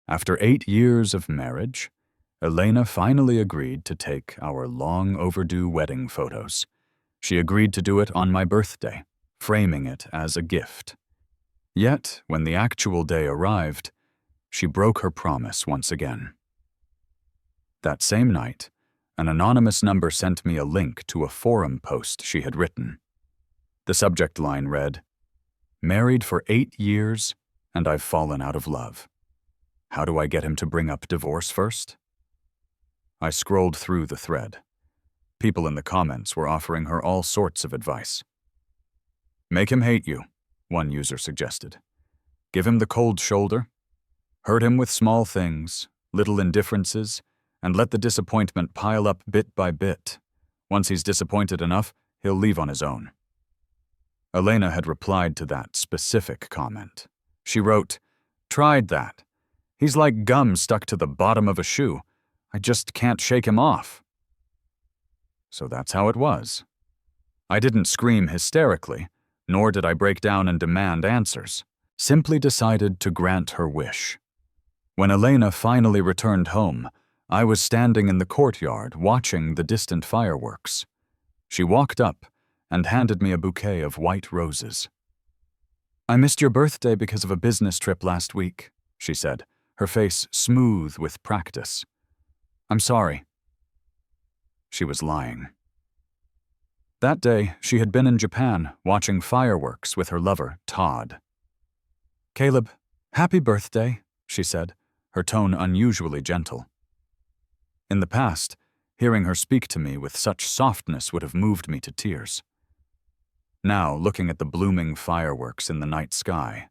After 8 years of marriage, Elena finally agreed to take our long-overdue wedding photos. She agreed to do it on my birthday, framing it as a gift. Yet, when the actual day arrived, she broke her promise once again. That same night, an anonymous number sent me a link to a forum post she had written. The subject line read, "Married for 8 years, and I've fallen out of love. How do I get him to bring up divorce first?" I scrolled through the thread. People in the comments were offering her all sorts of advice. "Make him hate you," one user suggested. "Give him the cold shoulder. Hurt him with small things, little indifferences, and let the disappointment pile up bit by bit. Once he's disappointed enough, he'll leave on his own." Elena had replied to that specific comment. She wrote, "Tried that. He's like gum stuck to the bottom of a shoe. I just can't shake him off." So that's how it was. I didn't scream hysterically, nor did I break down and demand answers. Simply decided to grant her wish. When Elena finally returned home, I was standing in the courtyard watching the distant fireworks. She walked up and handed me a bouquet of white roses. "I missed your birthday because of a business trip last week," she said, her face smooth with practice. "I'm sorry." She was lying. That day, she had been in Japan watching fireworks with her lover, Todd. "Caleb, happy birthday," she said, her tone unusually gentle. In the past, hearing her speak to me with such softness would have moved me to tears. Now, looking at the blooming fireworks in the night sky,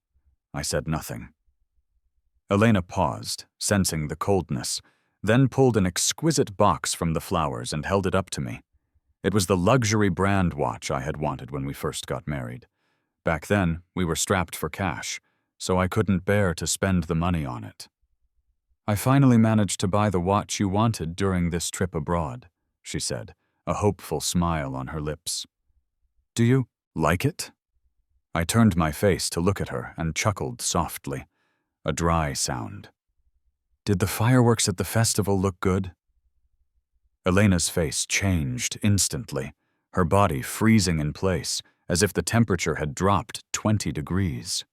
I said nothing. Elena paused, sensing the coldness, then pulled an exquisite box from the flowers and held it up to me. It was the luxury brand watch I had wanted when we first got married. Back then, we were strapped for cash, so I couldn't bear to spend the money on it. "I finally managed to buy the watch you wanted during this trip abroad," she said, a hopeful smile on her lips. "Do you like it?" I turned my face to look at her and chuckled softly, a dry sound. "Did the fireworks at the festival look good?" Elena's face changed instantly, her body freezing in place, as if the temperature had dropped 20 degrees.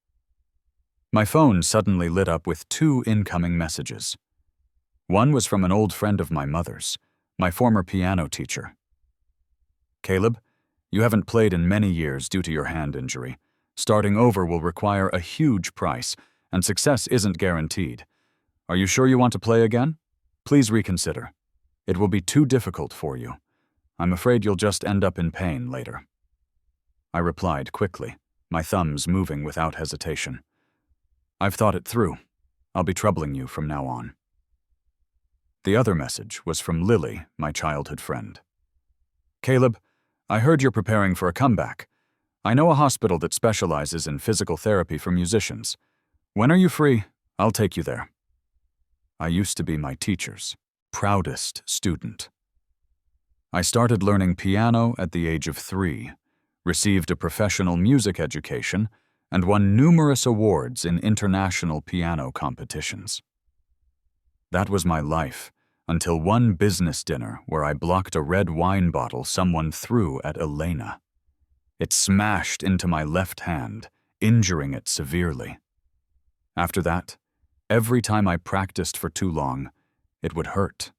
My phone suddenly lit up with 2 incoming messages. One was from an old friend of my mother's, my former piano teacher. "Caleb, you haven't played in many years due to your hand injury. Starting over will require a huge price, and success isn't guaranteed. Are you sure you want to play again? Please reconsider. It will be too difficult for you. I'm afraid you'll just end up in pain later." I replied quickly, my thumbs moving without hesitation. "I've thought it through. I'll be troubling you from now on." The other message was from Lily, my childhood friend. "Caleb, I heard you're preparing for a comeback. I know a hospital that specializes in physical therapy for musicians. When are you free? I'll take you there." I used to be my teacher's proudest student. I started learning piano at the age of 3, received a professional music education, and won numerous awards in international piano competitions. That was my life, until one business dinner where I blocked a red wine bottle someone threw at Elena. It smashed into my left hand, injuring it severely. After that, every time I practiced for too long, it would hurt.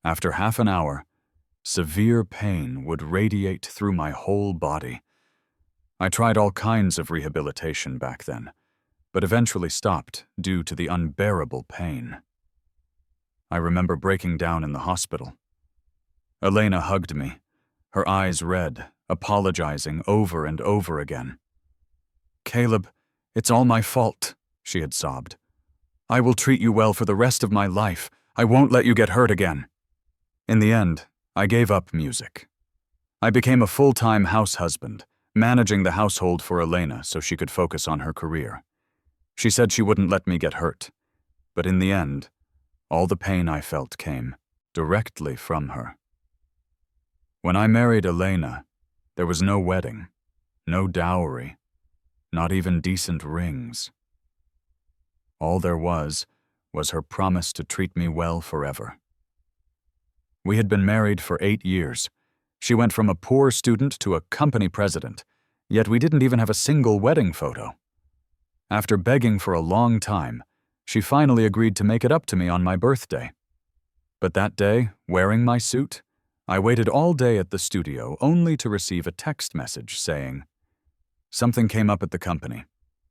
After half an hour, severe pain would radiate through my whole body. I tried all kinds of rehabilitation back then, but eventually stopped due to the unbearable pain. I remember breaking down in the hospital. Elena hugged me, her eyes red, apologizing over and over again. "Caleb, it's all my fault," she had sobbed. "I will treat you well for the rest of my life. I won't let you get hurt again." In the end, I gave up music. I became a full-time house husband, managing the household for Elena so she could focus on her career. She said she wouldn't let me get hurt, but in the end, all the pain I felt came directly from her. When I married Elena, there was no wedding, no dowry, not even decent rings. All there was was her promise to treat me well forever. We had been married for 8 years. She went from a poor student to a company president, yet we didn't even have a single wedding photo. After begging for a long time, she finally agreed to make it up to me on my birthday. But that day, wearing my suit, I waited all day at the studio only to receive a text message saying, "Something came up at the company.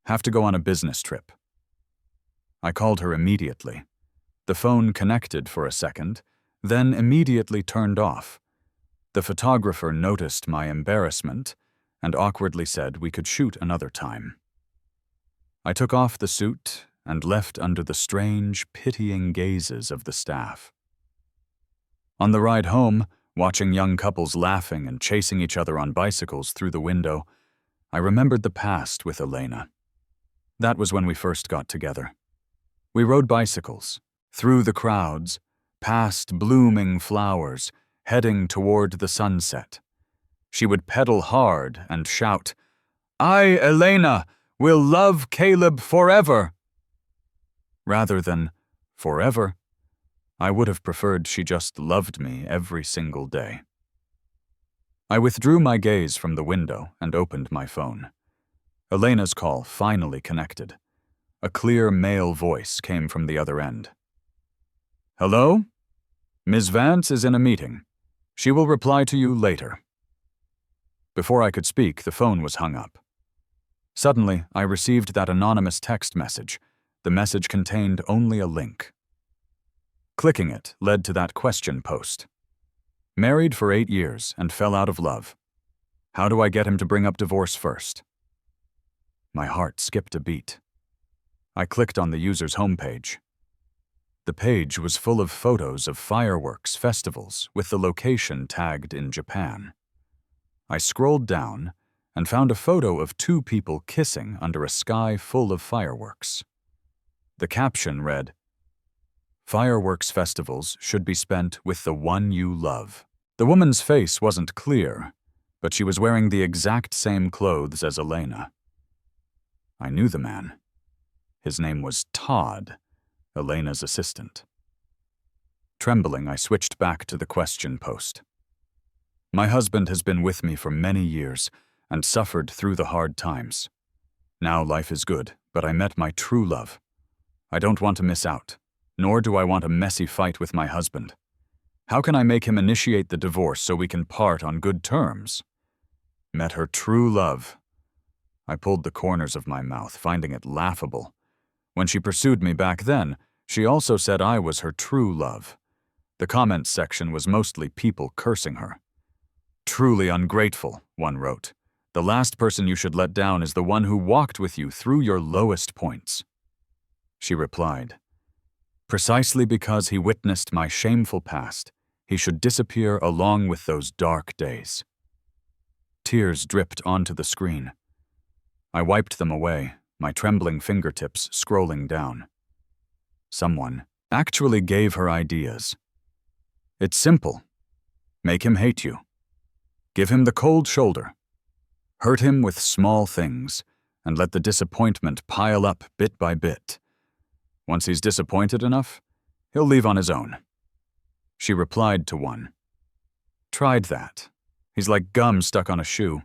Have to go on a business trip." I called her immediately. The phone connected for a second, then immediately turned off. The photographer noticed my embarrassment and awkwardly said we could shoot another time. I took off the suit and left under the strange, pitying gazes of the staff. On the ride home, watching young couples laughing and chasing each other on bicycles through the window, I remembered the past with Elena. That was when we first got together. We rode bicycles, through the crowds, past blooming flowers, heading toward the sunset. She would pedal hard and shout, "I, Elena, will love Caleb forever." Rather than forever, I would have preferred she just loved me every single day. I withdrew my gaze from the window and opened my phone. Elena's call finally connected. A clear male voice came from the other end. "Hello? Ms. Vance is in a meeting. She will reply to you later." Before I could speak, the phone was hung up. Suddenly, I received that anonymous text message. The message contained only a link. Clicking it led to that question post. "Married for 8 years and fell out of love. How do I get him to bring up divorce first?" My heart skipped a beat. I clicked on the user's homepage. The page was full of photos of fireworks festivals with the location tagged in Japan. I scrolled down and found a photo of 2 people kissing under a sky full of fireworks. The caption read, "Fireworks festivals should be spent with the one you love." The woman's face wasn't clear, but she was wearing the exact same clothes as Elena. I knew the man. His name was Todd, Elena's assistant. Trembling, I switched back to the question post. "My husband has been with me for many years and suffered through the hard times. Now life is good, but I met my true love. I don't want to miss out, nor do I want a messy fight with my husband. How can I make him initiate the divorce so we can part on good terms?" Met her true love. I pulled the corners of my mouth, finding it laughable. When she pursued me back then, she also said I was her true love. The comments section was mostly people cursing her. "Truly ungrateful," one wrote. "The last person you should let down is the one who walked with you through your lowest points." She replied, "Precisely because he witnessed my shameful past, he should disappear along with those dark days." Tears dripped onto the screen. I wiped them away, my trembling fingertips scrolling down. Someone actually gave her ideas. It's simple. Make him hate you. Give him the cold shoulder. Hurt him with small things, and let the disappointment pile up bit by bit. Once he's disappointed enough, he'll leave on his own. She replied to one. Tried that. He's like gum stuck on a shoe.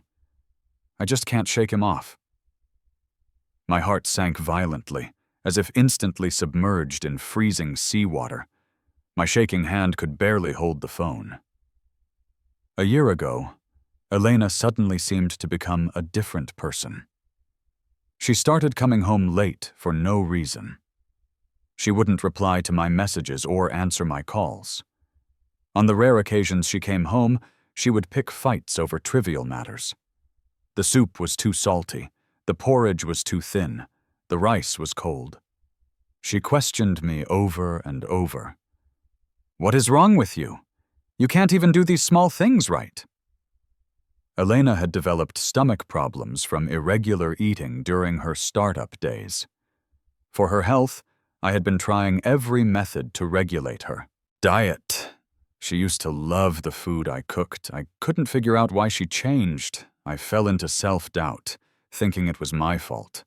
I just can't shake him off. My heart sank violently, as if instantly submerged in freezing seawater. My shaking hand could barely hold the phone. A year ago, Elena suddenly seemed to become a different person. She started coming home late for no reason. She wouldn't reply to my messages or answer my calls. On the rare occasions she came home, she would pick fights over trivial matters. The soup was too salty, the porridge was too thin, the rice was cold. She questioned me over and over. What is wrong with you? You can't even do these small things right. Elena had developed stomach problems from irregular eating during her startup days. For her health, I had been trying every method to regulate her. Diet. She used to love the food I cooked. I couldn't figure out why she changed. I fell into self-doubt, thinking it was my fault.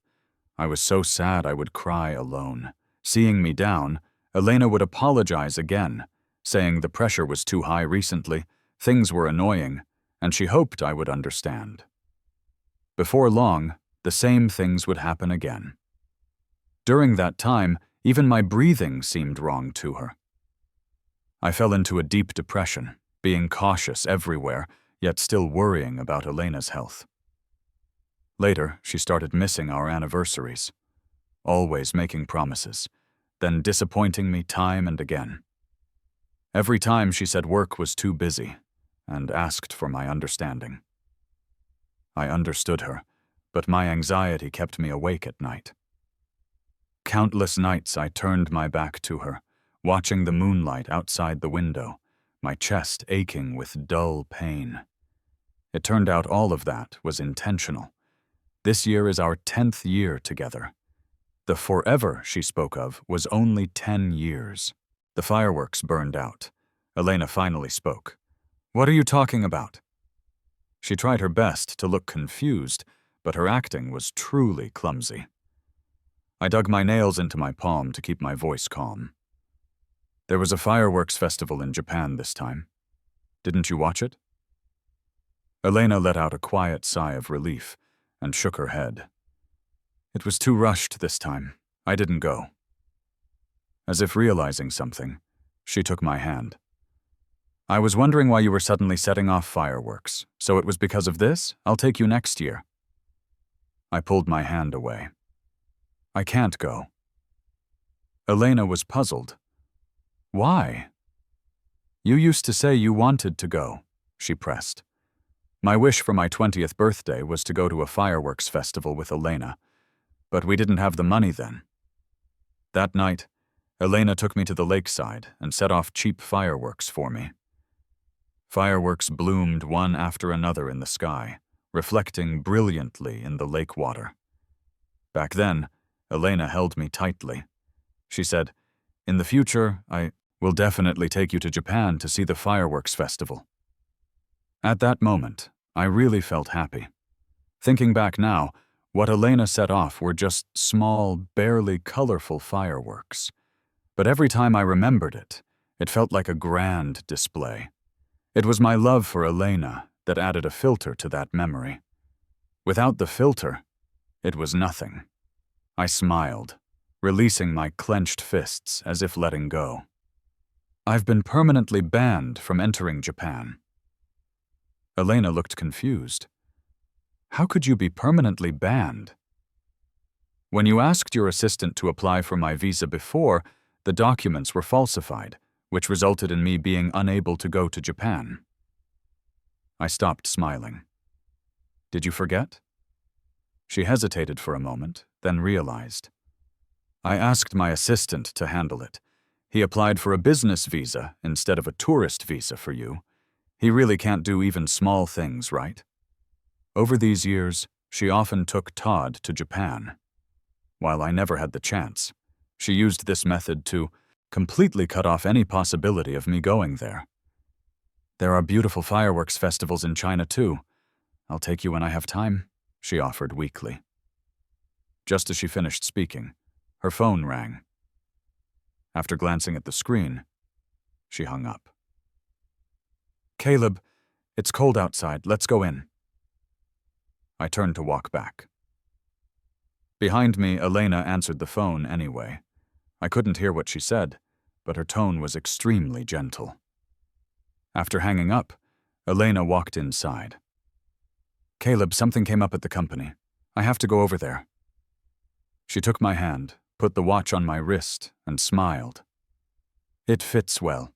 I was so sad I would cry alone, Seeing me down, Elena would apologize again, saying the pressure was too high recently, things were annoying, and she hoped I would understand. Before long, the same things would happen again. During that time, even my breathing seemed wrong to her. I fell into a deep depression, being cautious everywhere, yet still worrying about Elena's health. Later, she started missing our anniversaries, always making promises, then disappointing me time and again. Every time she said work was too busy and asked for my understanding. I understood her, but my anxiety kept me awake at night. Countless nights I turned my back to her, watching the moonlight outside the window, my chest aching with dull pain. It turned out all of that was intentional. This year is our 10th year together. The forever she spoke of was only 10 years. The fireworks burned out. Elena finally spoke. "What are you talking about?" She tried her best to look confused, but her acting was truly clumsy. I dug my nails into my palm to keep my voice calm. There was a fireworks festival in Japan this time. Didn't you watch it? Elena let out a quiet sigh of relief and shook her head. It was too rushed this time. I didn't go. As if realizing something, she took my hand. "I was wondering why you were suddenly setting off fireworks. So it was because of this? I'll take you next year." I pulled my hand away. "I can't go." Elena was puzzled. "Why?" "You used to say you wanted to go," she pressed. My wish for my 20th birthday was to go to a fireworks festival with Elena, but we didn't have the money then. That night, Elena took me to the lakeside and set off cheap fireworks for me. Fireworks bloomed one after another in the sky, reflecting brilliantly in the lake water. Back then, Elena held me tightly. She said, "In the future, I will definitely take you to Japan to see the fireworks festival." At that moment, I really felt happy. Thinking back now, what Elena set off were just small, barely colorful fireworks. But every time I remembered it, it felt like a grand display. It was my love for Elena that added a filter to that memory. Without the filter, it was nothing. I smiled, releasing my clenched fists as if letting go. "I've been permanently banned from entering Japan." Elena looked confused. "How could you be permanently banned?" "When you asked your assistant to apply for my visa before, the documents were falsified, which resulted in me being unable to go to Japan." I stopped smiling. "Did you forget?" She hesitated for a moment, then realized. "I asked my assistant to handle it. He applied for a business visa instead of a tourist visa for you. He really can't do even small things, right?" Over these years, she often took Todd to Japan. While I never had the chance, she used this method to completely cut off any possibility of me going there. "There are beautiful fireworks festivals in China too. I'll take you when I have time," she offered weakly. Just as she finished speaking, her phone rang. After glancing at the screen, she hung up. "Caleb, it's cold outside. Let's go in." I turned to walk back. Behind me, Elena answered the phone anyway. I couldn't hear what she said, but her tone was extremely gentle. After hanging up, Elena walked inside. "Caleb, something came up at the company. I have to go over there." She took my hand, put the watch on my wrist, and smiled. "It fits well.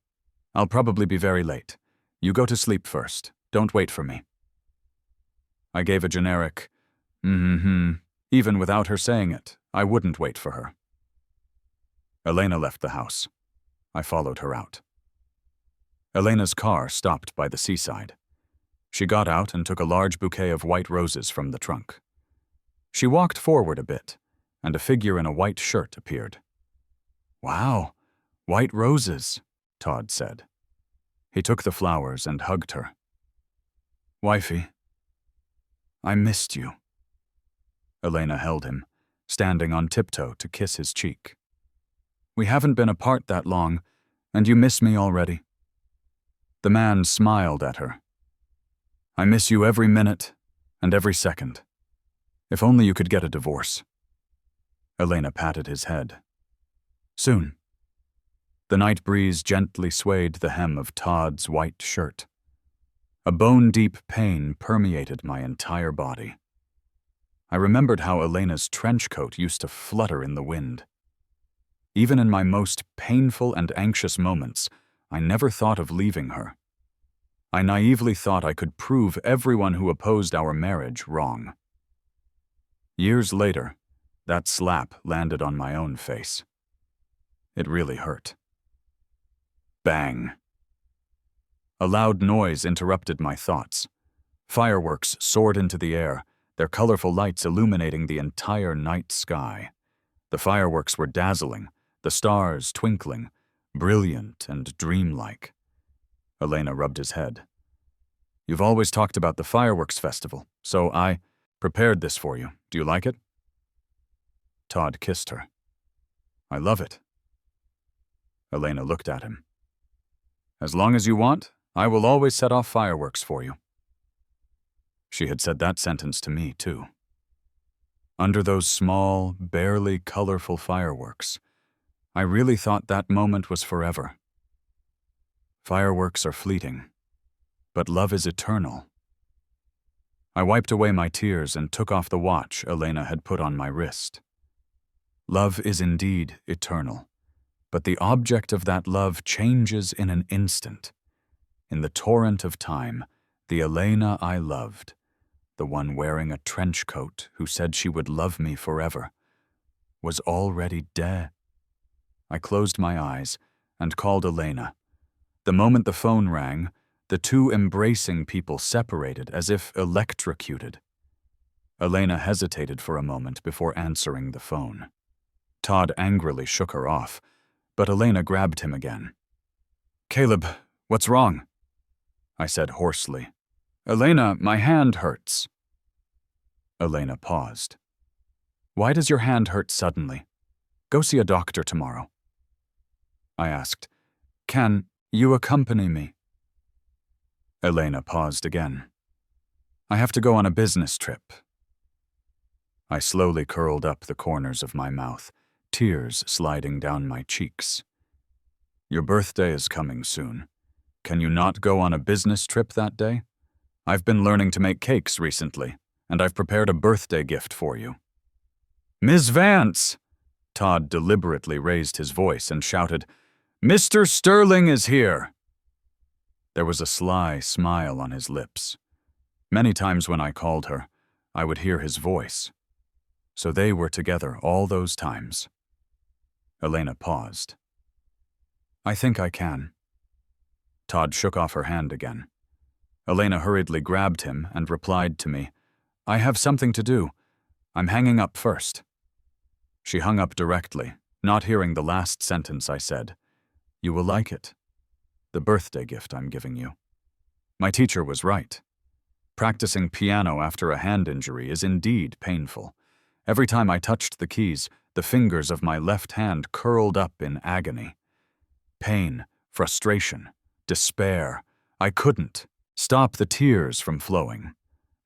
I'll probably be very late. You go to sleep first. Don't wait for me." I gave a generic, Even without her saying it, I wouldn't wait for her. Elena left the house. I followed her out. Elena's car stopped by the seaside. She got out and took a large bouquet of white roses from the trunk. She walked forward a bit, and a figure in a white shirt appeared. "Wow, white roses," Todd said. He took the flowers and hugged her. "Wifey, I missed you." Elena held him, standing on tiptoe to kiss his cheek. We haven't been apart that long, and you miss me already." The man smiled at her. "I miss you every minute and every second. If only you could get a divorce." Elena patted his head. "Soon." The night breeze gently swayed the hem of Todd's white shirt. A bone-deep pain permeated my entire body. I remembered how Elena's trench coat used to flutter in the wind. Even in my most painful and anxious moments, I never thought of leaving her. I naively thought I could prove everyone who opposed our marriage wrong. Years later, that slap landed on my own face. It really hurt. Bang. A loud noise interrupted my thoughts. Fireworks soared into the air, their colorful lights illuminating the entire night sky. The fireworks were dazzling, the stars twinkling, brilliant and dreamlike. Elena rubbed his head. "You've always talked about the fireworks festival, so I prepared this for you. Do you like it?" Todd kissed her. "I love it." Elena looked at him. "As long as you want, I will always set off fireworks for you." She had said that sentence to me, too. Under those small, barely colorful fireworks, I really thought that moment was forever. Fireworks are fleeting, but love is eternal. I wiped away my tears and took off the watch Elena had put on my wrist. Love is indeed eternal, but the object of that love changes in an instant. In the torrent of time, the Elena I loved, the one wearing a trench coat who said she would love me forever, was already dead. I closed my eyes and called Elena. The moment the phone rang, the two embracing people separated as if electrocuted. Elena hesitated for a moment before answering the phone. Todd angrily shook her off, but Elena grabbed him again. "Caleb, what's wrong?" I said hoarsely. "Elena, my hand hurts." Elena paused. "Why does your hand hurt suddenly? Go see a doctor tomorrow." I asked, "Can you accompany me?" Elena paused again. "I have to go on a business trip." I slowly curled up the corners of my mouth, tears sliding down my cheeks. "Your birthday is coming soon. Can you not go on a business trip that day? I've been learning to make cakes recently, and I've prepared a birthday gift for you." "Ms. Vance!" Todd deliberately raised his voice and shouted, "Mr. Sterling is here!" There was a sly smile on his lips. Many times when I called her, I would hear his voice. So they were together all those times. Elena paused. "I think I can." Todd shook off her hand again. Elena hurriedly grabbed him and replied to me, "I have something to do. I'm hanging up first." She hung up directly, not hearing the last sentence I said. "You will like it. The birthday gift I'm giving you." My teacher was right. Practicing piano after a hand injury is indeed painful. Every time I touched the keys, the fingers of my left hand curled up in agony. Pain, frustration, despair. I couldn't stop the tears from flowing.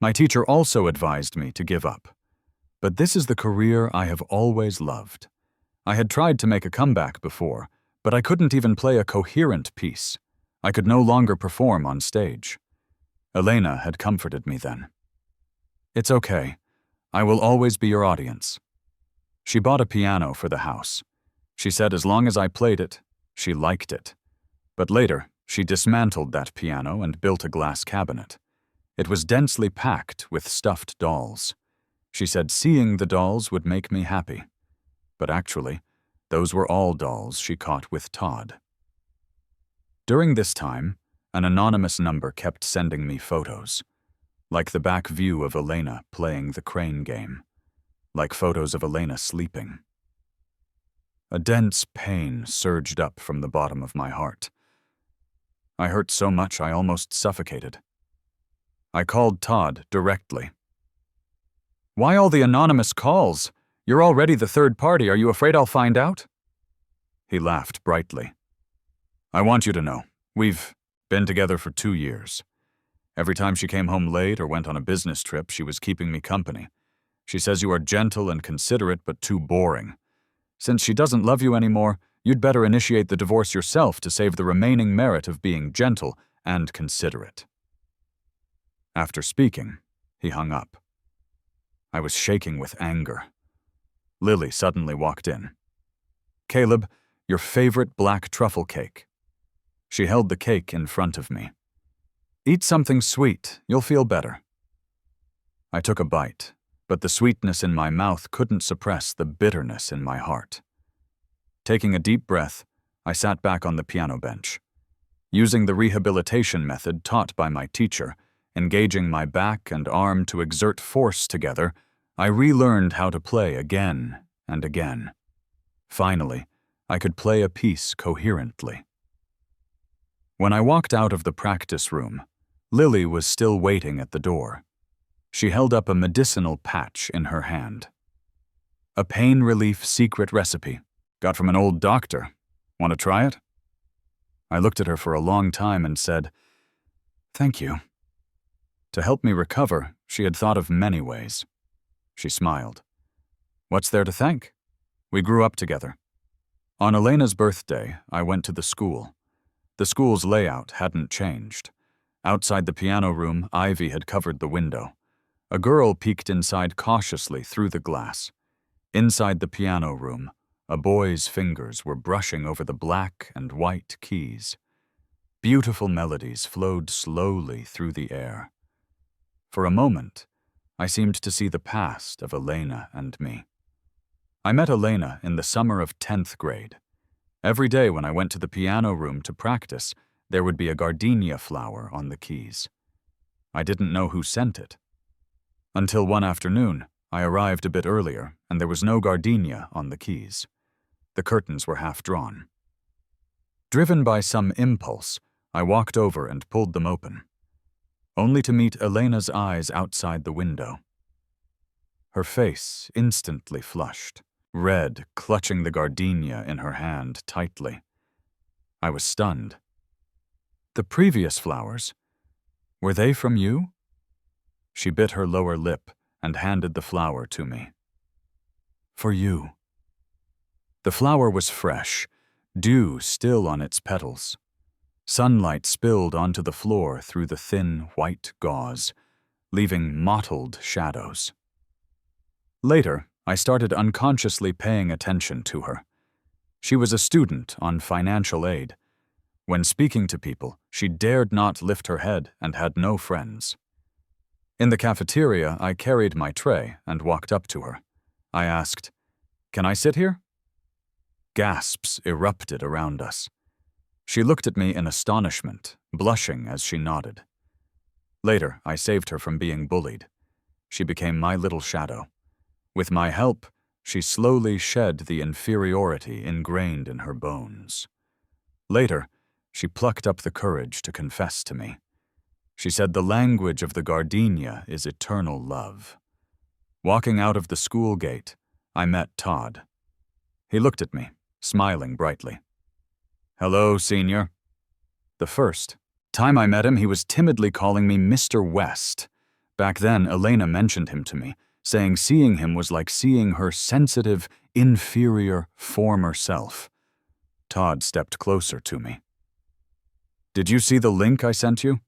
My teacher also advised me to give up. But this is the career I have always loved. I had tried to make a comeback before, but I couldn't even play a coherent piece. I could no longer perform on stage. Elena had comforted me then. "It's okay. I will always be your audience." She bought a piano for the house. She said as long as I played it, she liked it. But later, she dismantled that piano and built a glass cabinet. It was densely packed with stuffed dolls. She said seeing the dolls would make me happy. But actually, those were all dolls she caught with Todd. During this time, an anonymous number kept sending me photos, like the back view of Elena playing the crane game, like photos of Elena sleeping. A dense pain surged up from the bottom of my heart. I hurt so much I almost suffocated. I called Todd directly. "Why all the anonymous calls? You're already the third party. Are you afraid I'll find out?" He laughed brightly. I want you to know, we've been together for 2 years. Every time she came home late or went on a business trip, she was keeping me company. She says you are gentle and considerate, but too boring. Since she doesn't love you anymore, you'd better initiate the divorce yourself to save the remaining merit of being gentle and considerate. After speaking, he hung up. I was shaking with anger. Lily suddenly walked in. Caleb, your favorite black truffle cake. She held the cake in front of me. Eat something sweet, you'll feel better. I took a bite, but the sweetness in my mouth couldn't suppress the bitterness in my heart. Taking a deep breath, I sat back on the piano bench. Using the rehabilitation method taught by my teacher, engaging my back and arm to exert force together, I relearned how to play again and again. Finally, I could play a piece coherently. When I walked out of the practice room, Lily was still waiting at the door. She held up a medicinal patch in her hand. A pain relief secret recipe. Got from an old doctor. Want to try it? I looked at her for a long time and said, "Thank you." To help me recover, she had thought of many ways. She smiled. What's there to thank? We grew up together. On Elena's birthday, I went to the school. The school's layout hadn't changed. Outside the piano room, ivy had covered the window. A girl peeked inside cautiously through the glass. Inside the piano room, a boy's fingers were brushing over the black and white keys. Beautiful melodies flowed slowly through the air. For a moment, I seemed to see the past of Elena and me. I met Elena in the summer of 10th grade. Every day when I went to the piano room to practice, there would be a gardenia flower on the keys. I didn't know who sent it. Until one afternoon, I arrived a bit earlier, and there was no gardenia on the keys. The curtains were half drawn. Driven by some impulse, I walked over and pulled them open, only to meet Elena's eyes outside the window. Her face instantly flushed, red, clutching the gardenia in her hand tightly. I was stunned. The previous flowers, were they from you? She bit her lower lip and handed the flower to me. For you. The flower was fresh, dew still on its petals. Sunlight spilled onto the floor through the thin white gauze, leaving mottled shadows. Later, I started unconsciously paying attention to her. She was a student on financial aid. When speaking to people, she dared not lift her head and had no friends. In the cafeteria, I carried my tray and walked up to her. I asked, "Can I sit here?" Gasps erupted around us. She looked at me in astonishment, blushing as she nodded. Later, I saved her from being bullied. She became my little shadow. With my help, she slowly shed the inferiority ingrained in her bones. Later, she plucked up the courage to confess to me. She said the language of the gardenia is eternal love. Walking out of the school gate, I met Todd. He looked at me, smiling brightly. "Hello, senior." The first time I met him, he was timidly calling me Mr. West. Back then, Elena mentioned him to me, saying seeing him was like seeing her sensitive, inferior, former self. Todd stepped closer to me. "Did you see the link I sent you?"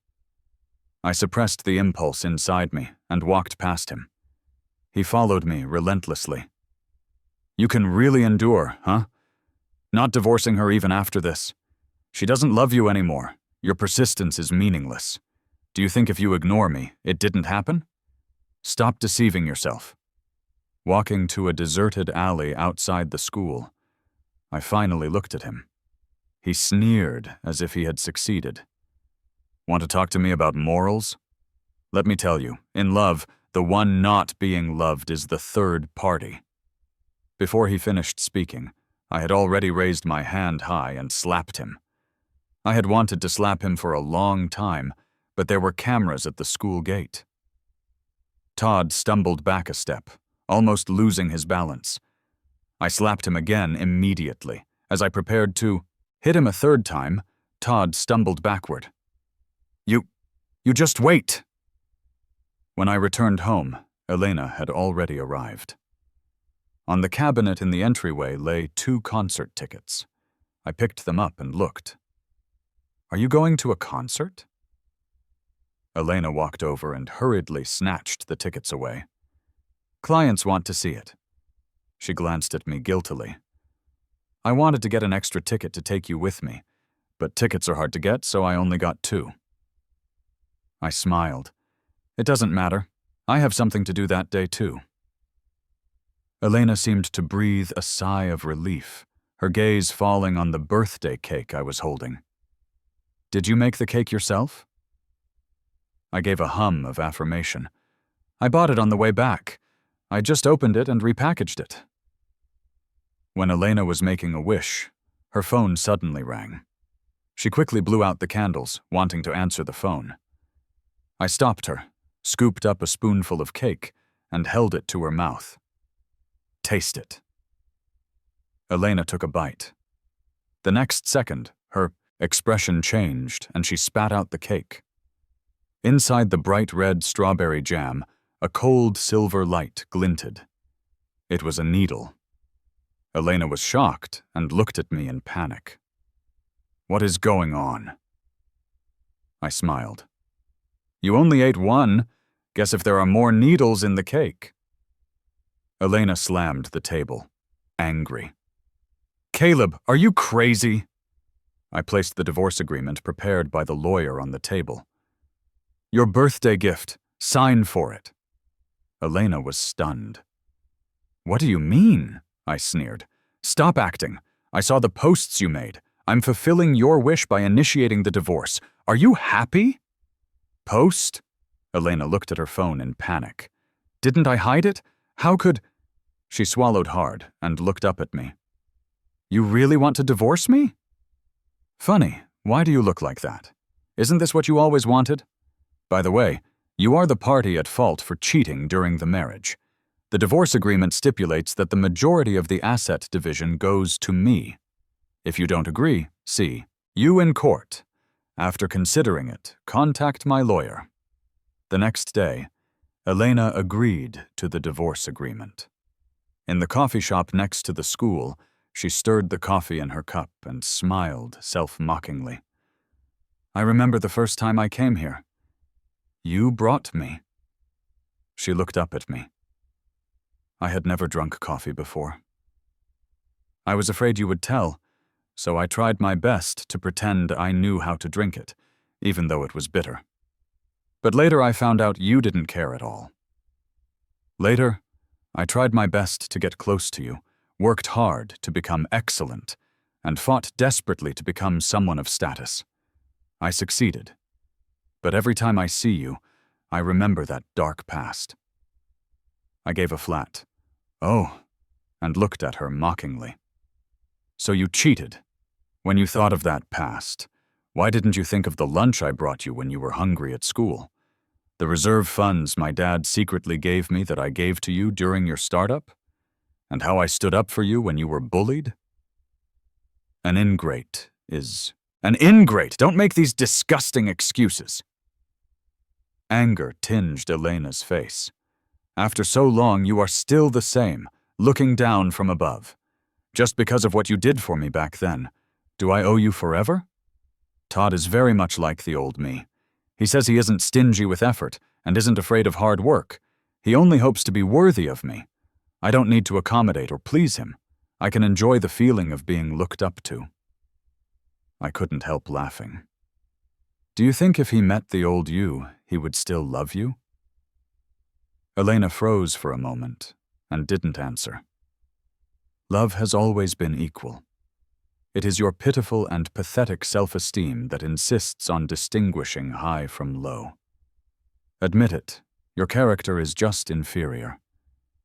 I suppressed the impulse inside me and walked past him. He followed me relentlessly. "You can really endure, huh? Not divorcing her even after this. She doesn't love you anymore. Your persistence is meaningless. Do you think if you ignore me, it didn't happen? Stop deceiving yourself." Walking to a deserted alley outside the school, I finally looked at him. He sneered as if he had succeeded. "Want to talk to me about morals? Let me tell you, in love, the one not being loved is the third party." Before he finished speaking, I had already raised my hand high and slapped him. I had wanted to slap him for a long time, but there were cameras at the school gate. Todd stumbled back a step, almost losing his balance. I slapped him again immediately, As I prepared to hit him a third time, Todd stumbled backward. You just wait! When I returned home, Elena had already arrived. On the cabinet in the entryway lay 2 concert tickets. I picked them up and looked. Are you going to a concert? Elena walked over and hurriedly snatched the tickets away. Clients want to see it. She glanced at me guiltily. I wanted to get an extra ticket to take you with me, but tickets are hard to get, so I only got 2. I smiled. It doesn't matter. I have something to do that day too. Elena seemed to breathe a sigh of relief, her gaze falling on the birthday cake I was holding. Did you make the cake yourself? I gave a hum of affirmation. I bought it on the way back. I just opened it and repackaged it. When Elena was making a wish, her phone suddenly rang. She quickly blew out the candles, wanting to answer the phone. I stopped her, scooped up a spoonful of cake, and held it to her mouth. Taste it. Elena took a bite. The next second, her expression changed and she spat out the cake. Inside the bright red strawberry jam, a cold silver light glinted. It was a needle. Elena was shocked and looked at me in panic. What is going on? I smiled. You only ate 1. Guess if there are more needles in the cake. Elena slammed the table, angry. Caleb, are you crazy? I placed the divorce agreement prepared by the lawyer on the table. Your birthday gift. Sign for it. Elena was stunned. What do you mean? I sneered. Stop acting. I saw the posts you made. I'm fulfilling your wish by initiating the divorce. Are you happy? Post? Elena looked at her phone in panic. Didn't I hide it? How could... She swallowed hard and looked up at me. You really want to divorce me? Funny, why do you look like that? Isn't this what you always wanted? By the way, you are the party at fault for cheating during the marriage. The divorce agreement stipulates that the majority of the asset division goes to me. If you don't agree, see, you in court. After considering it, contact my lawyer. The next day, Elena agreed to the divorce agreement. In the coffee shop next to the school, she stirred the coffee in her cup and smiled self-mockingly. I remember the first time I came here. You brought me. She looked up at me. I had never drunk coffee before. I was afraid you would tell, so I tried my best to pretend I knew how to drink it, even though it was bitter. But later I found out you didn't care at all. Later, I tried my best to get close to you, worked hard to become excellent, and fought desperately to become someone of status. I succeeded. But every time I see you, I remember that dark past. I gave a flat, "Oh," and looked at her mockingly. So you cheated. When you thought of that past, why didn't you think of the lunch I brought you when you were hungry at school? The reserve funds my dad secretly gave me that I gave to you during your startup? And how I stood up for you when you were bullied? An ingrate is an ingrate! Don't make these disgusting excuses. Anger tinged Elena's face. After so long, you are still the same, looking down from above. Just because of what you did for me back then. Do I owe you forever? Todd is very much like the old me. He says he isn't stingy with effort and isn't afraid of hard work. He only hopes to be worthy of me. I don't need to accommodate or please him. I can enjoy the feeling of being looked up to. I couldn't help laughing. Do you think if he met the old you, he would still love you? Elena froze for a moment and didn't answer. Love has always been equal. It is your pitiful and pathetic self-esteem that insists on distinguishing high from low. Admit it, your character is just inferior.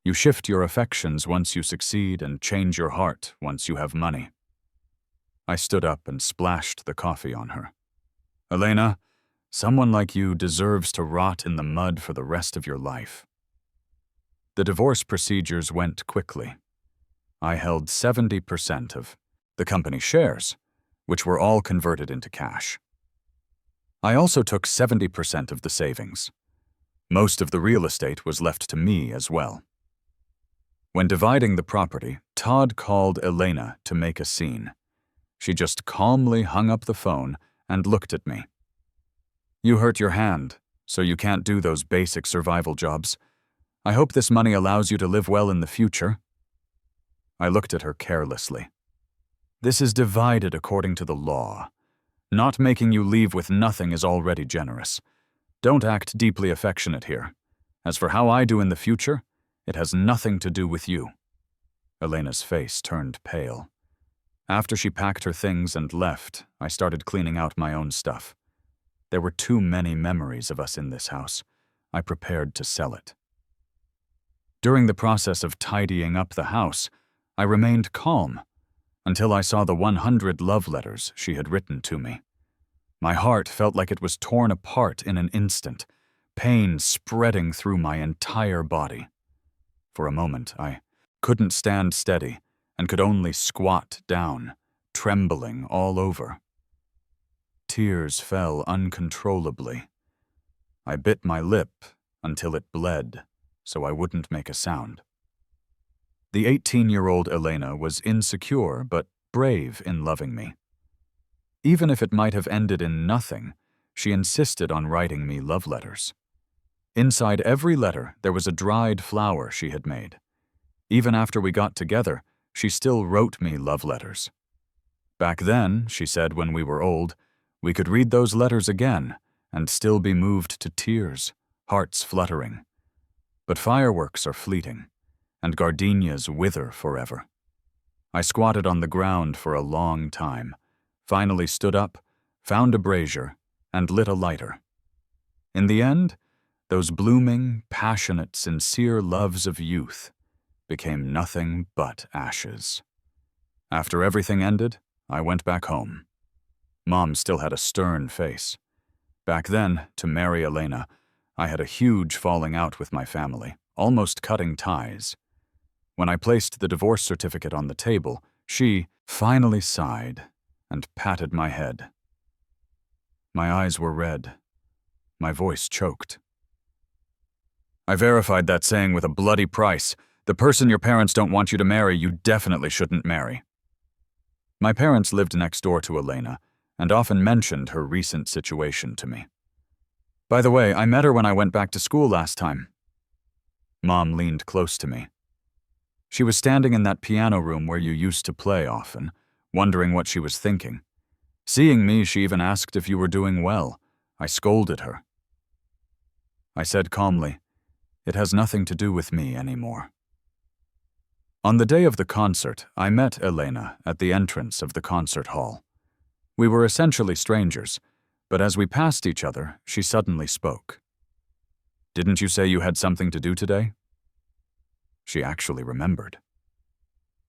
You shift your affections once you succeed and change your heart once you have money. I stood up and splashed the coffee on her. Elena, someone like you deserves to rot in the mud for the rest of your life. The divorce procedures went quickly. I held 70% of the company shares, which were all converted into cash. I also took 70% of the savings. Most of the real estate was left to me as well. When dividing the property, Todd called Elena to make a scene. She just calmly hung up the phone and looked at me. "You hurt your hand, so you can't do those basic survival jobs. I hope this money allows you to live well in the future." I looked at her carelessly. "This is divided according to the law. Not making you leave with nothing is already generous. Don't act deeply affectionate here. As for how I do in the future, it has nothing to do with you." Elena's face turned pale. After she packed her things and left, I started cleaning out my own stuff. There were too many memories of us in this house. I prepared to sell it. During the process of tidying up the house, I remained calm until I saw the 100 love letters she had written to me. My heart felt like it was torn apart in an instant, pain spreading through my entire body. For a moment, I couldn't stand steady and could only squat down, trembling all over. Tears fell uncontrollably. I bit my lip until it bled, so I wouldn't make a sound. The 18-year-old Elena was insecure but brave in loving me. Even if it might have ended in nothing, she insisted on writing me love letters. Inside every letter, there was a dried flower she had made. Even after we got together, she still wrote me love letters. Back then, she said when we were old, we could read those letters again and still be moved to tears, hearts fluttering. But fireworks are fleeting, and gardenias wither forever. I squatted on the ground for a long time, finally stood up, found a brazier, and lit a lighter. In the end, those blooming, passionate, sincere loves of youth became nothing but ashes. After everything ended, I went back home. Mom still had a stern face. Back then, to marry Elena, I had a huge falling out with my family, almost cutting ties. When I placed the divorce certificate on the table, she finally sighed and patted my head. My eyes were red. My voice choked. "I verified that saying with a bloody price. The person your parents don't want you to marry, you definitely shouldn't marry." My parents lived next door to Elena and often mentioned her recent situation to me. "By the way, I met her when I went back to school last time." Mom leaned close to me. She was standing in that piano room where you used to play often, wondering what she was thinking. Seeing me, she even asked if you were doing well. I scolded her. I said calmly, "It has nothing to do with me anymore." On the day of the concert, I met Elena at the entrance of the concert hall. We were essentially strangers, but as we passed each other, she suddenly spoke. "Didn't you say you had something to do today?" She actually remembered.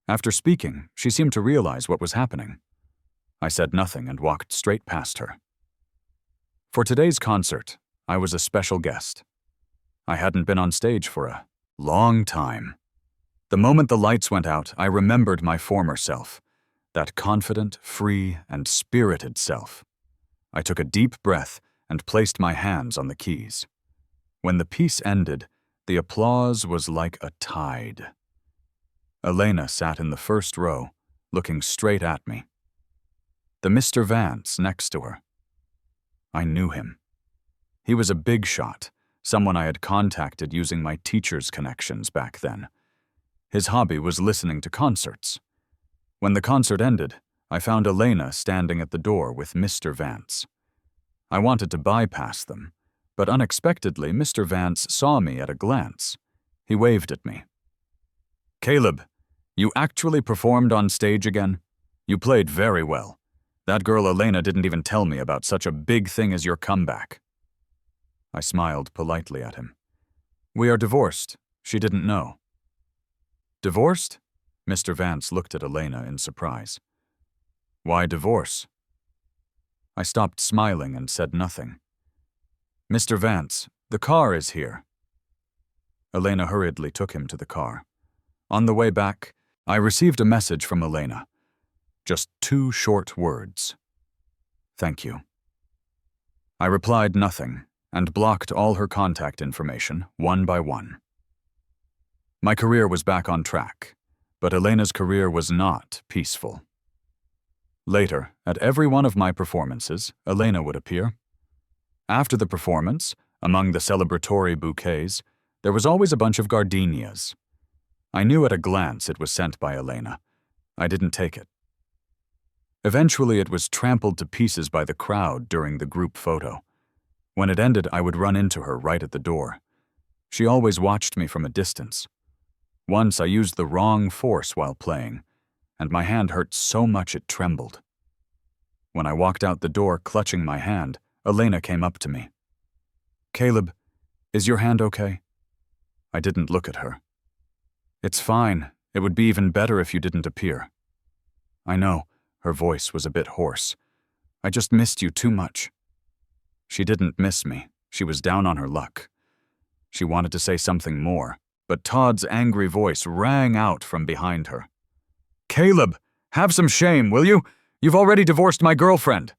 After speaking, she seemed to realize what was happening. I said nothing and walked straight past her. For today's concert, I was a special guest. I hadn't been on stage for a long time. The moment the lights went out, I remembered my former self, that confident, free, and spirited self. I took a deep breath and placed my hands on the keys. When the piece ended, the applause was like a tide. Elena sat in the first row, looking straight at me. The Mr. Vance next to her. I knew him. He was a big shot, someone I had contacted using my teacher's connections back then. His hobby was listening to concerts. When the concert ended, I found Elena standing at the door with Mr. Vance. I wanted to bypass them, but unexpectedly Mr. Vance saw me at a glance. He waved at me. "Caleb, you actually performed on stage again? You played very well. That girl Elena didn't even tell me about such a big thing as your comeback." I smiled politely at him. "We are divorced. She didn't know." "Divorced?" Mr. Vance looked at Elena in surprise. "Why divorce?" I stopped smiling and said nothing. "Mr. Vance, the car is here." Elena hurriedly took him to the car. On the way back, I received a message from Elena. Just 2 short words. Thank you. I replied nothing and blocked all her contact information, one by one. My career was back on track, but Elena's career was not peaceful. Later, at every one of my performances, Elena would appear. After the performance, among the celebratory bouquets, there was always a bunch of gardenias. I knew at a glance it was sent by Elena. I didn't take it. Eventually, it was trampled to pieces by the crowd during the group photo. When it ended, I would run into her right at the door. She always watched me from a distance. Once I used the wrong force while playing, and my hand hurt so much it trembled. When I walked out the door clutching my hand, Elena came up to me. "Caleb, is your hand okay?" I didn't look at her. "It's fine. It would be even better if you didn't appear." "I know." Her voice was a bit hoarse. "I just missed you too much." She didn't miss me. She was down on her luck. She wanted to say something more, but Todd's angry voice rang out from behind her. "Caleb, have some shame, will you? You've already divorced my girlfriend."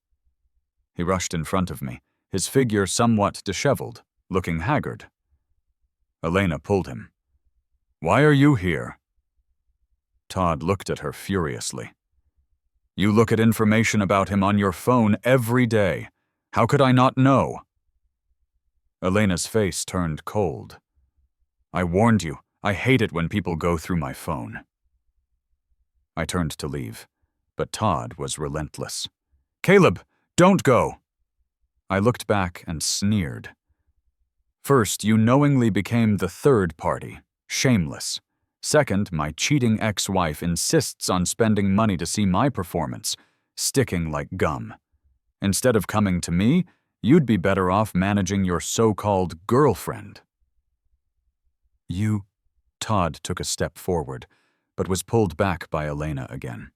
He rushed in front of me, his figure somewhat disheveled, looking haggard. Elena pulled him. "Why are you here?" Todd looked at her furiously. "You look at information about him on your phone every day. How could I not know?" Elena's face turned cold. "I warned you. I hate it when people go through my phone." I turned to leave, but Todd was relentless. "Caleb, don't go!" I looked back and sneered. "First, you knowingly became the third party. Shameless. Second, my cheating ex-wife insists on spending money to see my performance, sticking like gum. Instead of coming to me, you'd be better off managing your so-called girlfriend." "You..." Todd took a step forward, but was pulled back by Elena again.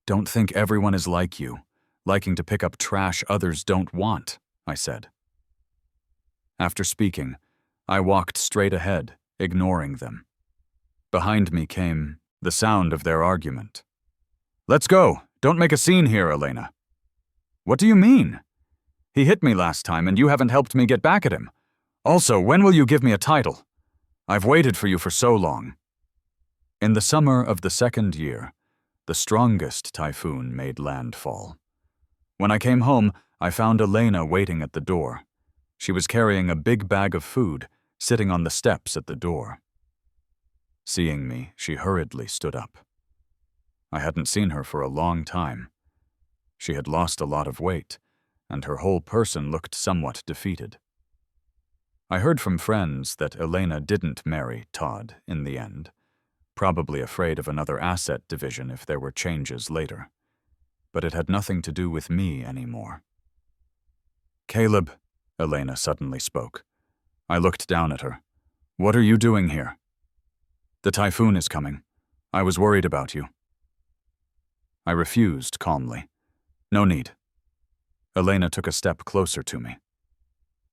"Don't think everyone is like you, liking to pick up trash others don't want," I said. After speaking, I walked straight ahead, ignoring them. Behind me came the sound of their argument. "Let's go! Don't make a scene here, Elena." "What do you mean? He hit me last time and you haven't helped me get back at him. Also, when will you give me a title? I've waited for you for so long." In the summer of the 2nd year, the strongest typhoon made landfall. When I came home, I found Elena waiting at the door. She was carrying a big bag of food, sitting on the steps at the door. Seeing me, she hurriedly stood up. I hadn't seen her for a long time. She had lost a lot of weight, and her whole person looked somewhat defeated. I heard from friends that Elena didn't marry Todd in the end, probably afraid of another asset division if there were changes later. But it had nothing to do with me anymore. "Caleb," Elena suddenly spoke. I looked down at her. "What are you doing here?" "The typhoon is coming. I was worried about you." I refused calmly. "No need." Elena took a step closer to me.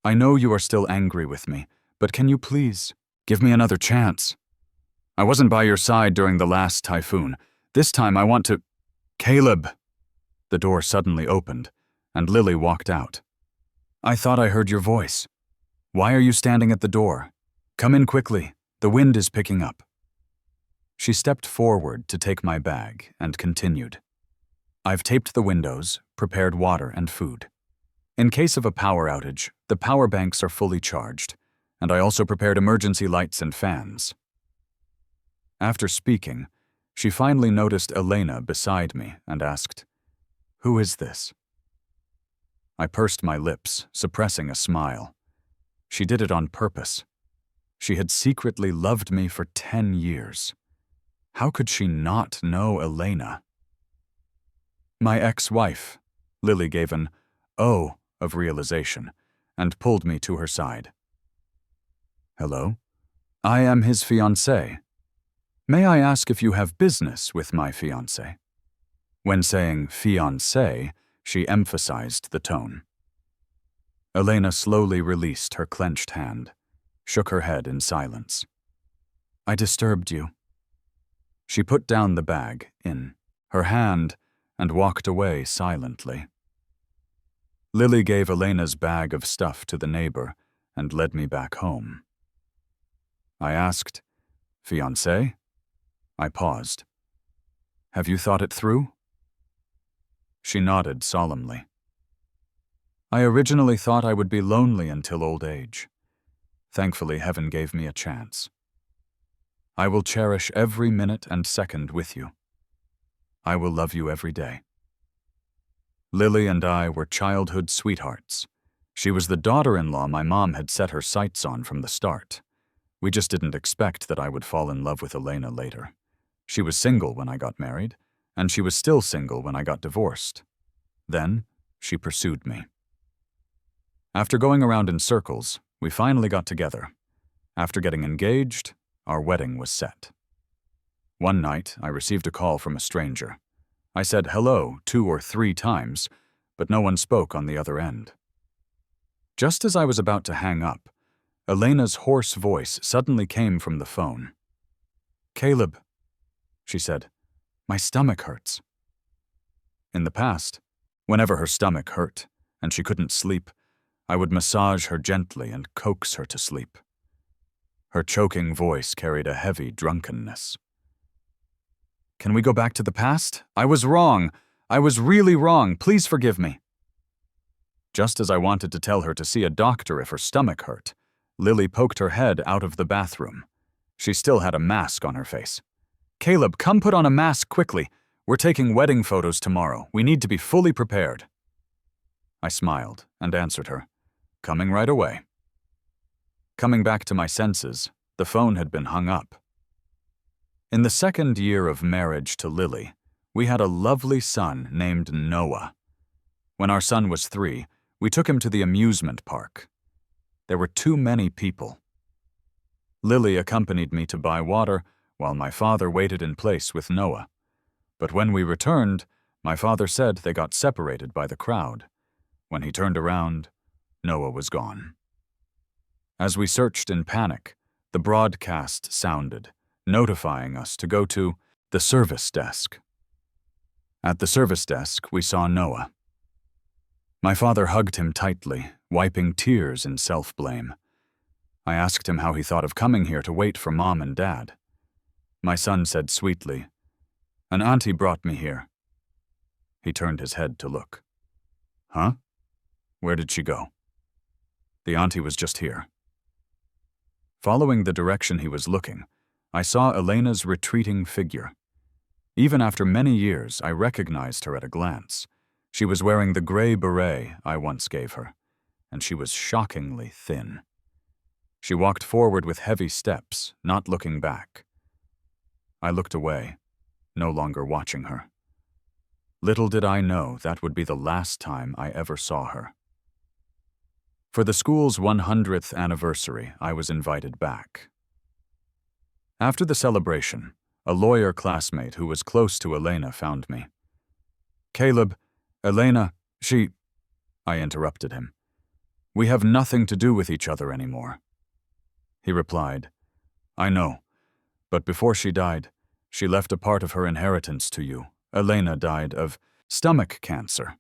"I know you are still angry with me, but can you please give me another chance? I wasn't by your side during the last typhoon. This time I want to—" "Caleb!" The door suddenly opened, and Lily walked out. "I thought I heard your voice. Why are you standing at the door? Come in quickly. The wind is picking up." She stepped forward to take my bag and continued. "I've taped the windows, prepared water and food. In case of a power outage, the power banks are fully charged, and I also prepared emergency lights and fans." After speaking, she finally noticed Elena beside me and asked, "Who is this?" I pursed my lips, suppressing a smile. She did it on purpose. She had secretly loved me for 10 years. How could she not know Elena? "My ex-wife." Lily gave an "oh" of realization and pulled me to her side. "Hello? I am his fiancée. May I ask if you have business with my fiancé?" When saying fiancé, she emphasized the tone. Elena slowly released her clenched hand, shook her head in silence. "I disturbed you." She put down the bag in her hand, and walked away silently. Lily gave Elena's bag of stuff to the neighbor and led me back home. I asked, "Fiancé?" I paused. "Have you thought it through?" She nodded solemnly. "I originally thought I would be lonely until old age. Thankfully, heaven gave me a chance. I will cherish every minute and second with you. I will love you every day." Lily and I were childhood sweethearts. She was the daughter-in-law my mom had set her sights on from the start. We just didn't expect that I would fall in love with Elena later. She was single when I got married, and she was still single when I got divorced. Then, she pursued me. After going around in circles, we finally got together. After getting engaged, our wedding was set. One night, I received a call from a stranger. I said hello 2 or 3 times, but no one spoke on the other end. Just as I was about to hang up, Elena's hoarse voice suddenly came from the phone. "Caleb," she said, "my stomach hurts." In the past, whenever her stomach hurt and she couldn't sleep, I would massage her gently and coax her to sleep. Her choking voice carried a heavy drunkenness. "Can we go back to the past? I was wrong. I was really wrong. Please forgive me." Just as I wanted to tell her to see a doctor if her stomach hurt, Lily poked her head out of the bathroom. She still had a mask on her face. "Caleb, come put on a mask quickly. We're taking wedding photos tomorrow. We need to be fully prepared." I smiled and answered her, "Coming right away." Coming back to my senses, the phone had been hung up. In the 2nd year of marriage to Lily, we had a lovely son named Noah. When our son was 3, we took him to the amusement park. There were too many people. Lily accompanied me to buy water while my father waited in place with Noah. But when we returned, my father said they got separated by the crowd. When he turned around, Noah was gone. As we searched in panic, the broadcast sounded, notifying us to go to the service desk. At the service desk, we saw Noah. My father hugged him tightly, wiping tears in self-blame. I asked him how he thought of coming here to wait for Mom and Dad. My son said sweetly, "An auntie brought me here." He turned his head to look. "Huh? Where did she go?" "The auntie was just here." Following the direction he was looking, I saw Elena's retreating figure. Even after many years, I recognized her at a glance. She was wearing the gray beret I once gave her, and she was shockingly thin. She walked forward with heavy steps, not looking back. I looked away, no longer watching her. Little did I know that would be the last time I ever saw her. For the school's 100th anniversary, I was invited back. After the celebration, a lawyer classmate who was close to Elena found me. "Caleb, Elena, I interrupted him. "We have nothing to do with each other anymore." He replied, "I know, but before she died, she left a part of her inheritance to you. Elena died of stomach cancer.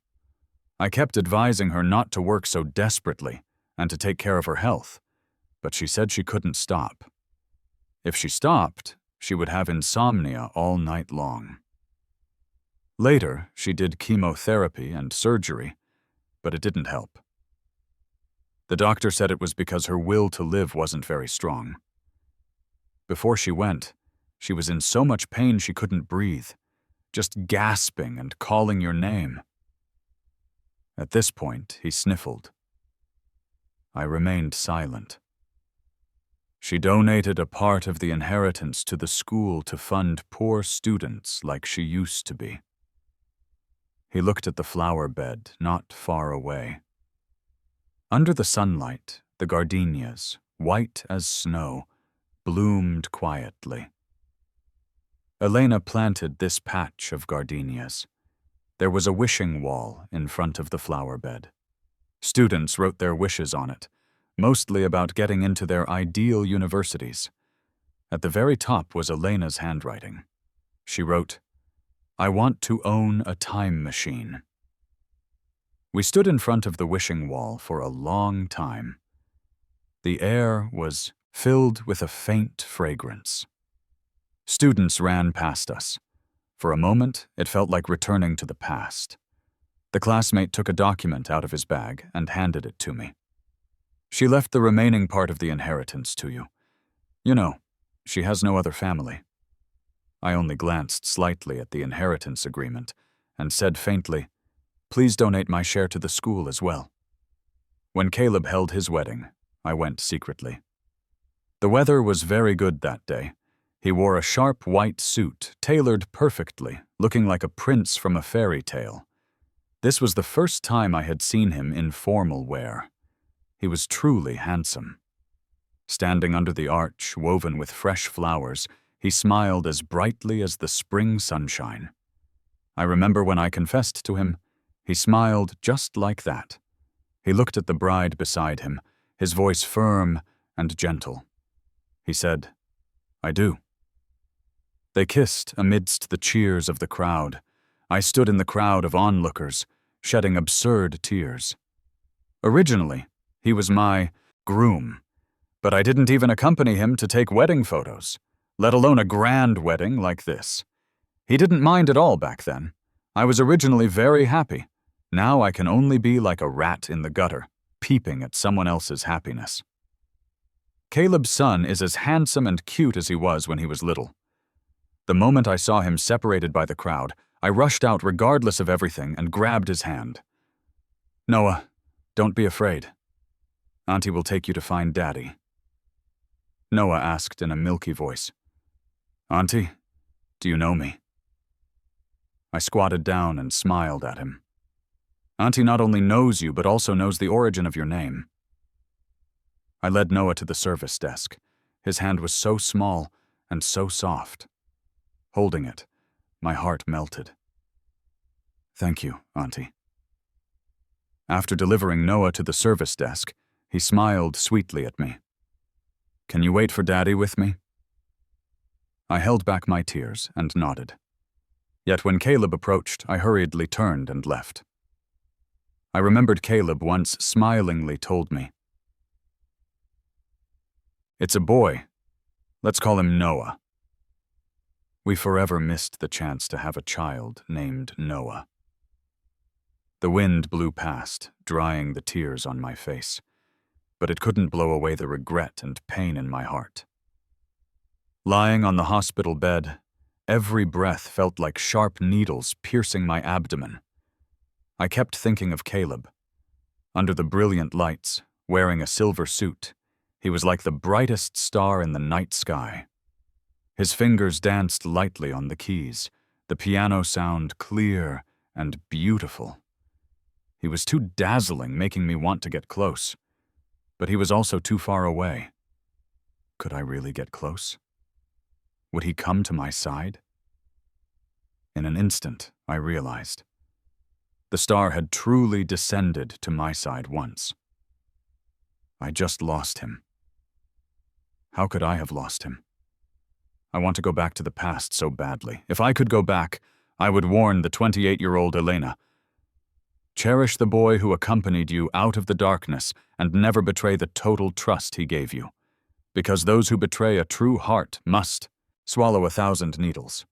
I kept advising her not to work so desperately and to take care of her health, but she said she couldn't stop. If she stopped, she would have insomnia all night long. Later, she did chemotherapy and surgery, but it didn't help. The doctor said it was because her will to live wasn't very strong. Before she went, she was in so much pain she couldn't breathe, just gasping and calling your name." At this point, he sniffled. I remained silent. "She donated a part of the inheritance to the school to fund poor students like she used to be." He looked at the flower bed not far away. Under the sunlight, the gardenias, white as snow, bloomed quietly. Elena planted this patch of gardenias. There was a wishing wall in front of the flower bed. Students wrote their wishes on it, mostly about getting into their ideal universities. At the very top was Elena's handwriting. She wrote, I want to own a time machine. We stood in front of the wishing wall for a long time. The air was filled with a faint fragrance. Students ran past us. For a moment, it felt like returning to the past. The classmate took a document out of his bag and handed it to me. She left the remaining part of the inheritance to you. You know, she has no other family. I only glanced slightly at the inheritance agreement and said faintly, "Please donate my share to the school as well." When Caleb held his wedding, I went secretly. The weather was very good that day. He wore a sharp white suit, tailored perfectly, looking like a prince from a fairy tale. This was the first time I had seen him in formal wear. He was truly handsome. Standing under the arch, woven with fresh flowers, he smiled as brightly as the spring sunshine. I remember when I confessed to him, he smiled just like that. He looked at the bride beside him, his voice firm and gentle. He said, "I do." They kissed amidst the cheers of the crowd. I stood in the crowd of onlookers, shedding absurd tears. Originally, he was my groom, but I didn't even accompany him to take wedding photos, let alone a grand wedding like this. He didn't mind at all back then. I was originally very happy. Now I can only be like a rat in the gutter, peeping at someone else's happiness. Caleb's son is as handsome and cute as he was when he was little. The moment I saw him separated by the crowd, I rushed out regardless of everything and grabbed his hand. "Noah, don't be afraid. Auntie will take you to find Daddy." Noah asked in a milky voice, "Auntie, do you know me?" I squatted down and smiled at him. "Auntie not only knows you, but also knows the origin of your name." I led Noah to the service desk. His hand was so small and so soft. Holding it, my heart melted. "Thank you, Auntie." After delivering Noah to the service desk, he smiled sweetly at me. "Can you wait for Daddy with me?" I held back my tears and nodded. Yet when Caleb approached, I hurriedly turned and left. I remembered Caleb once smilingly told me, "It's a boy. Let's call him Noah." We forever missed the chance to have a child named Noah. The wind blew past, drying the tears on my face, but it couldn't blow away the regret and pain in my heart. Lying on the hospital bed, every breath felt like sharp needles piercing my abdomen. I kept thinking of Caleb. Under the brilliant lights, wearing a silver suit, he was like the brightest star in the night sky. His fingers danced lightly on the keys, the piano sound clear and beautiful. He was too dazzling, making me want to get close. But he was also too far away. Could I really get close? Would he come to my side? In an instant, I realized. The star had truly descended to my side once. I just lost him. How could I have lost him? I want to go back to the past so badly. If I could go back, I would warn the 28-year-old Elena. Cherish the boy who accompanied you out of the darkness and never betray the total trust he gave you. Because those who betray a true heart must swallow 1,000 needles.